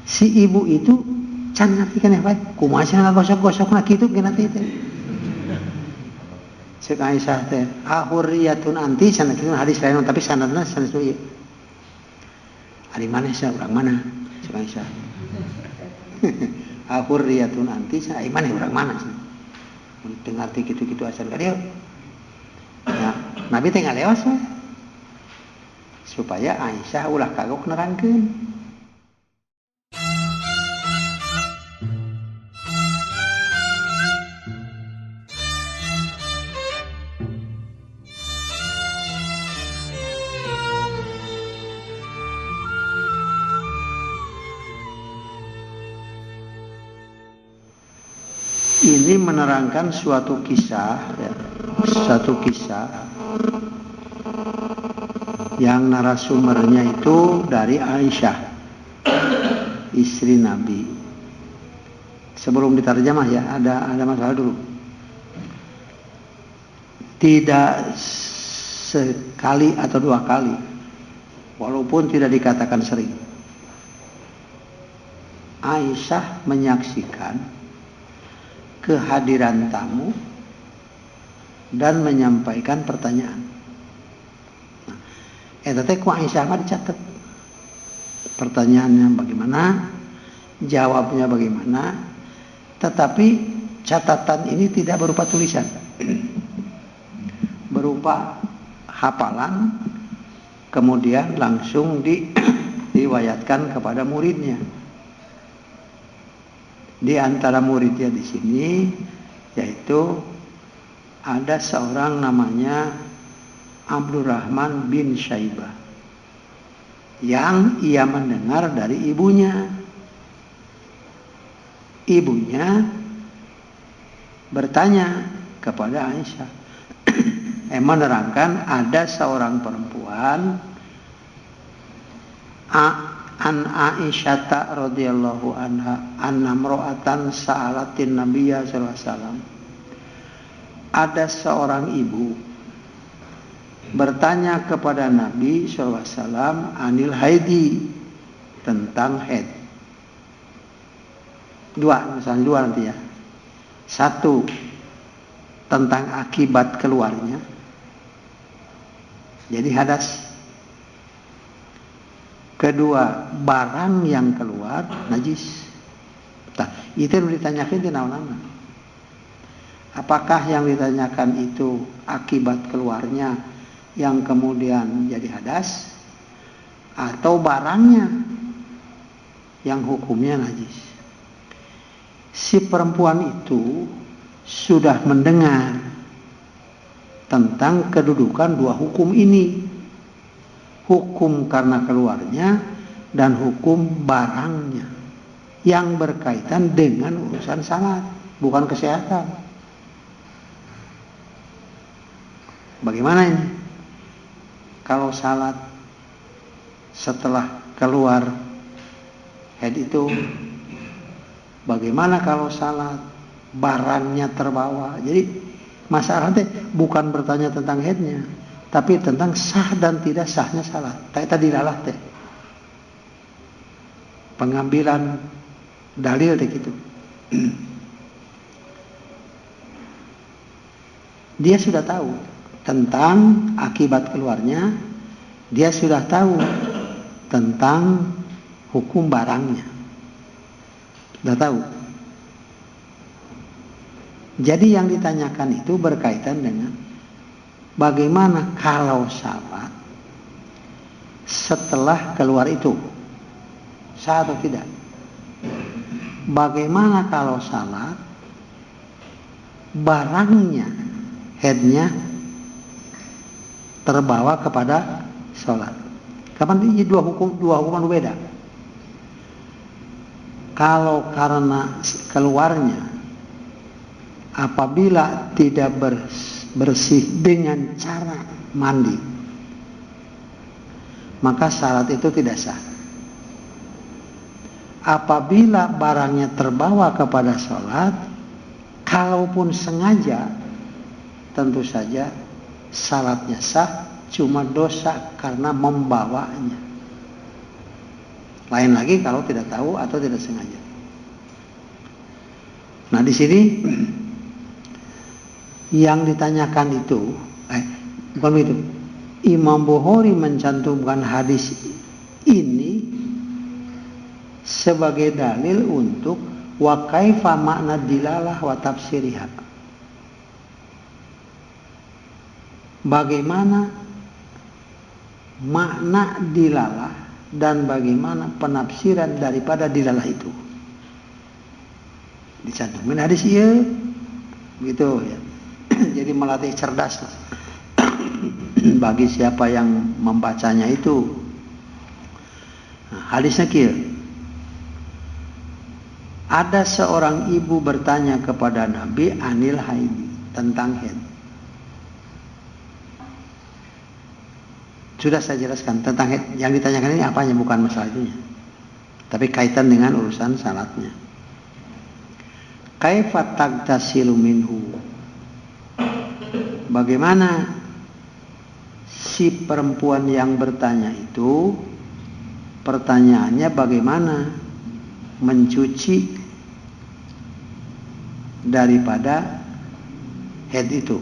Si ibu itu can ngerti kan ya Pak? Kumaha cenah gosok-gosokna kitu ge nanti teh. Cek Aisyah teh, ahurriyatun anti cenah kitu hadis lain tapi sanadna sanes ieu. Ari maneh sia urang mana? Cek Aisyah. Ahurriyatun anti cenah ai maneh urang mana cenah. Mun teu ngarti kitu-kitu acan ka dieu. Ya, Nabi teh ngaleos we. Supaya Aisyah ulah kagok nerangkeun. Ini menerangkan suatu kisah yang narasumbernya itu dari Aisyah, istri Nabi. Sebelum diterjemah ya, ada masalah dulu. Tidak sekali atau dua kali, walaupun tidak dikatakan sering, Aisyah menyaksikan kehadiran tamu dan menyampaikan pertanyaan. Eta teh ku Aisyah mah dicatat. Pertanyaannya bagaimana, jawabnya bagaimana, tetapi catatan ini tidak berupa tulisan. Berupa hafalan, kemudian langsung diwayatkan kepada muridnya. Di antara muridnya di sini yaitu ada seorang namanya Abdurrahman bin Syaibah yang ia mendengar dari ibunya. Ibunya bertanya kepada Aisyah, menerangkan ada seorang perempuan an Aisyata radhiyallahu anha anna imra'atan sa'alatin nabiyya sallallahu alaihi wasallam. Ada seorang ibu bertanya kepada Nabi sallallahu alaihi wasallam anil haidi, tentang haid. Misalnya dua nanti ya. Satu, tentang akibat keluarnya. Jadi hadas. Kedua, barang yang keluar najis. Nah, itu yang ditanyakan di naon-naon. Apakah yang ditanyakan itu akibat keluarnya yang kemudian jadi hadas, atau barangnya yang hukumnya najis? Si perempuan itu sudah mendengar tentang kedudukan dua hukum ini. Hukum karena keluarnya dan hukum barangnya yang berkaitan dengan urusan salat, bukan kesehatan. Bagaimana ini? Kalau salat setelah keluar haid itu, bagaimana kalau salat barangnya terbawa? Jadi masalahnya bukan bertanya tentang haidnya, tapi tentang sah dan tidak sahnya salat. Tadi lalah teh. Pengambilan dalil teh gitu. Dia sudah tahu tentang akibat keluarnya, dia sudah tahu tentang hukum barangnya. Sudah tahu. Jadi yang ditanyakan itu berkaitan dengan bagaimana kalau salat setelah keluar itu, sah atau tidak? Bagaimana kalau salat barangnya, headnya terbawa kepada salat? Kapan ini dua hukuman beda? Kalau karena keluarnya, apabila tidak bersih dengan cara mandi, maka salat itu tidak sah. Apabila barangnya terbawa kepada salat, kalaupun sengaja, tentu saja salatnya sah, cuma dosa karena membawanya. Lain lagi kalau tidak tahu atau tidak sengaja. Nah di sini yang ditanyakan itu, bukan begitu. Imam Bukhari mencantumkan hadis ini sebagai dalil untuk wa kaifa makna dilalah wa tafsiriha. Bagaimana makna dilalah dan bagaimana penafsiran daripada dilalah itu. Dicantumin hadis iya, gitu ya. Jadi melatih cerdas bagi siapa yang membacanya itu. Nah, hadisnya kia. Ada seorang ibu bertanya kepada Nabi anil haid, tentang haid. Sudah saya jelaskan tentang haid. Yang ditanyakan ini apanya, bukan masalah itunya, tapi kaitan dengan urusan salatnya. Kaifa tagtasilu minhu. Bagaimana si perempuan yang bertanya itu, pertanyaannya bagaimana mencuci daripada haid itu.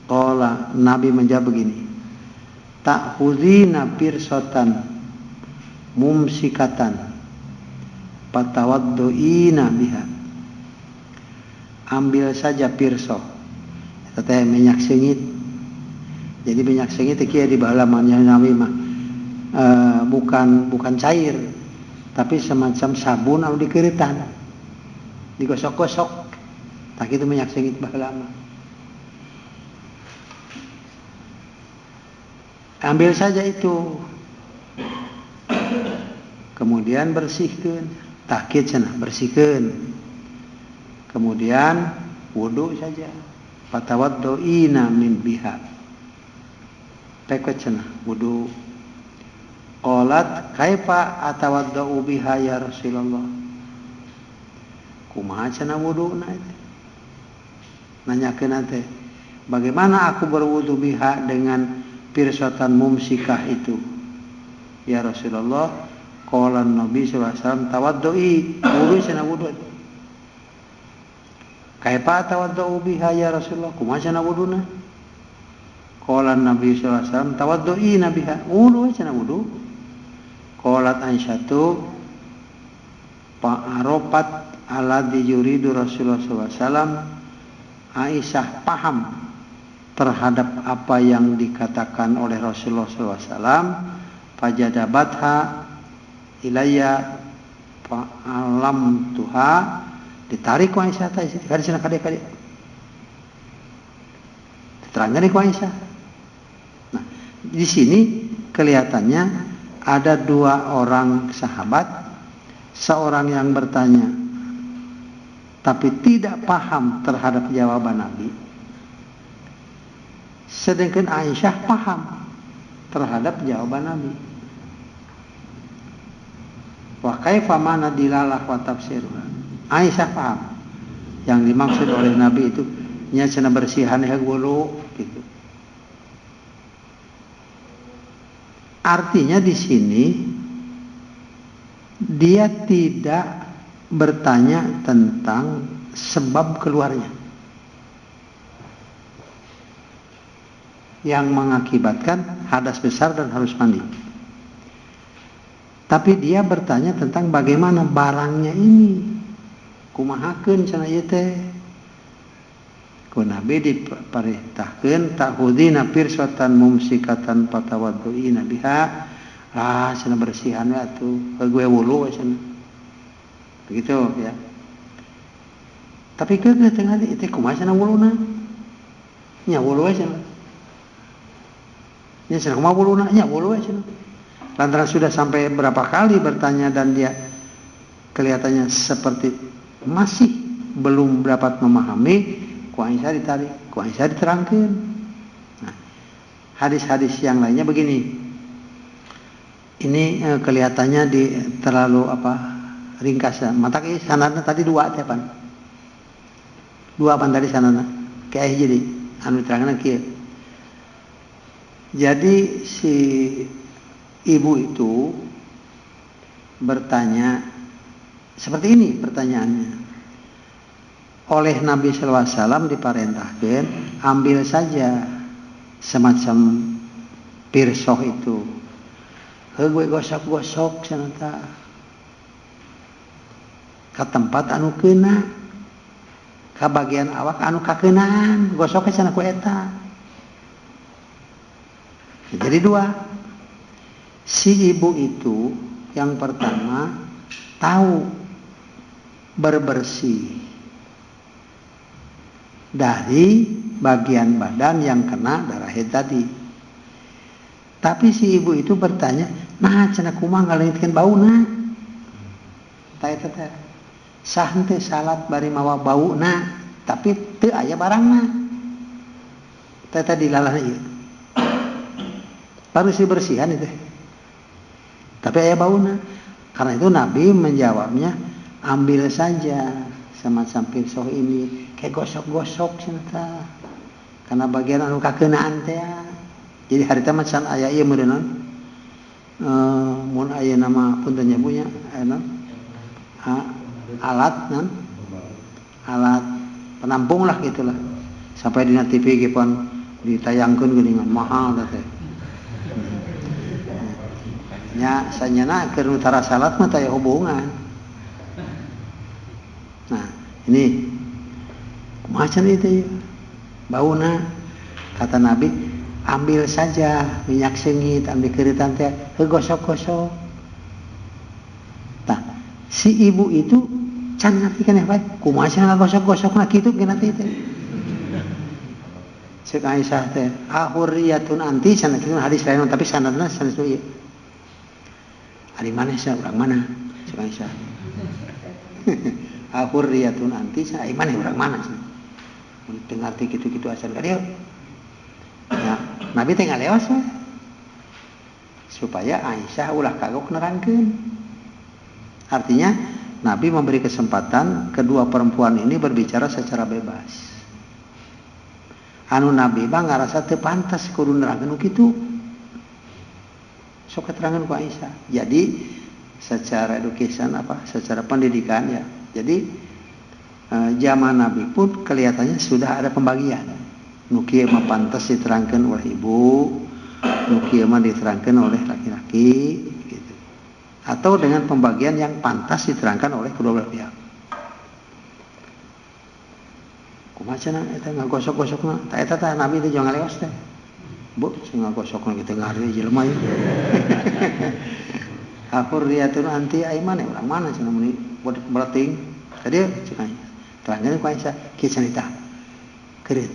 Qala, Nabi menjawab begini, ta'khudhina pirsotan mumsikatan patawadduina biha. Ambil saja pirso, teteh minyak sengit. Jadi minyak sengit itu di halamannya Nabi mah bukan cair, tapi semacam sabun atau dikeritan, digosok-gosok. Tak itu minyak sengit bahalama. Ambil saja itu, kemudian bersihkan, takit cenah bersihkan, kemudian wudu saja, fatawadduina min biha, peket cenah wudu. Qalat kaifa atawaddau biha ya Rasulullah. Kumaha cenah wuduna itu? Nanyakeun teh, bagaimana aku berwudu biha dengan pirsotan mumsikah itu ya Rasulullah? Qala Nabi sallallahu alaihi wasallam tawaddui, wudu cenah wudu. Kaifa tawaddau biha ya Rasulullah, kumaha cenah wuduna? Qala Nabi sallallahu alaihi wasallam tawadduina biha, wudu cenah wudu. Qalat Aisyatu fa'arafat alladzi yuridu Rasulullah sallallahu alaihi wasallam. Aisyah paham terhadap apa yang dikatakan oleh Rasulullah SAW. Fajadabatha ilayya fa'alam tuha, ditarik ku Aisyah tadi sana kadek-kadek diterangkan ku Aisyah. Nah, di sini kelihatannya ada dua orang sahabat, seorang yang bertanya tapi tidak paham terhadap jawaban Nabi, sedangkan Aisyah paham terhadap jawaban Nabi. Wa kaifa mana dilalah wa tafsirha. Aisyah paham yang dimaksud oleh Nabi itu nya cenah bersihan dulu gitu. Artinya di sini dia tidak bertanya tentang sebab keluarnya yang mengakibatkan hadas besar dan harus mandi. Tapi dia bertanya tentang bagaimana barangnya ini. Kumahakeun cenah ieu teh? Ku Nabi diperintahkeun ta'khudina pirsatan mumsikatan patawadduina biha. Cenah bersihan we atuh, gue wulu cenah. Begitu ya. Tapi keukeuh teh ngali teh kumaha cenah wuluna? Nya wulu we cenah. Nya cenah kumaha wuluna? Nya wulu we cenah. Lantaran sudah sampai berapa kali bertanya dan dia kelihatannya seperti masih belum dapat memahami, ku Aisyah ditarik, ku Aisyah diterangkeun. Nah, hadis-hadis yang lainnya begini. Ini kelihatannya terlalu ringkas ya. Mata sanadna tadi dua teh pan. Dua pan tadi sanadna. Kayak jadi anu diterangkeun kieu. Jadi si ibu itu bertanya seperti ini pertanyaannya. Oleh Nabi SAW diperintahkan ambil saja semacam pirsoh itu. Gue gosok-gosok sanata ke tempat anu kena, ke bagian awak anu kakenaan, gosok ke sana ku eta. Jadi dua. Si ibu itu yang pertama tahu berbersih dari bagian badan yang kena darah haid tadi. Tapi si ibu itu bertanya, nah cenah kumaha ngaleungitkeun bauna? Tah eta teh. Sah teh salat bari mawa bauna, tapi teu aya barangna. Tah eta dilalana ieu. Baru si bersihan itu. Tapi aya bauna. Karena itu Nabi menjawabnya, ambil saja semacam pirsoh ini, kayak gosok-gosok cenah. Karena bagian anu kakeunaan teh. Jadi harita macam aya ieu meureunna. Mun aya nama punten nyabunya, aya alat nan. Alat penampung lah gitulah. Sampai di TV ge pon ditayangkeun geuningan mahal teh. Nya sanyana keur utara salat mah taya hubungan. Nah, ini kumaha cenah ieu? Bauna kata Nabi, ambil saja minyak sengit, ambil keuritan teh, gosok-gosok. Tah, si ibu itu can ngartikeun bae, kumaha cenah gosok-gosokna kitu geuna teh. Cek Aisyah teh, ahurriyatun anti cenah kitu hadis lain tapi sanadna sanes ieu. Ari maneh sia urang mana? Cek Aisyah. Ahurriyatun anti cenah ari maneh urang mana cenah. Mun teu ngarti kitu-kitu asal ka dieu. Ya, Nabi teh ngaleos we. Supaya Aisyah ulah kagok nerangkeun. Artinya Nabi memberi kesempatan kedua perempuan ini berbicara secara bebas. Anu Nabi mah ngarasa teu pantas kudu nerangkeun kitu. Sok keterangan ku Aisyah. Jadi secara education secara pendidikan ya. Jadi zaman Nabi pun kelihatannya sudah ada pembagian. Nu kieu mah pantas diterangkeun oleh ibu, nu kieu mah diterangkeun oleh laki-laki gitu. Atau dengan pembagian yang pantas diterangkan oleh kedua belah pihak. Kumaha cenah eta ngagosok-gosokna? Tah eta tah Nabi teh jangan ngaleos teh. Bu, sing ngagosokna kitu ngari jelema ieu. Ahurriyatun anti aiman urang mana cenah mun berating. Tadi cenah terangkeun ku Aisyah kieu cenah tah. Keureut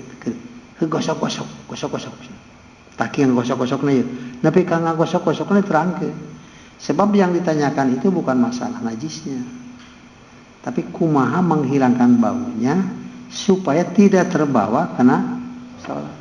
gosok-gosok. Taki yang gosok-gosokna ieu. Nepi ka ngagosok-gosokna terangkeun. Sebab yang ditanyakan itu bukan masalah najisnya. Tapi kumaha menghilangkan baunya supaya tidak terbawa kena salat.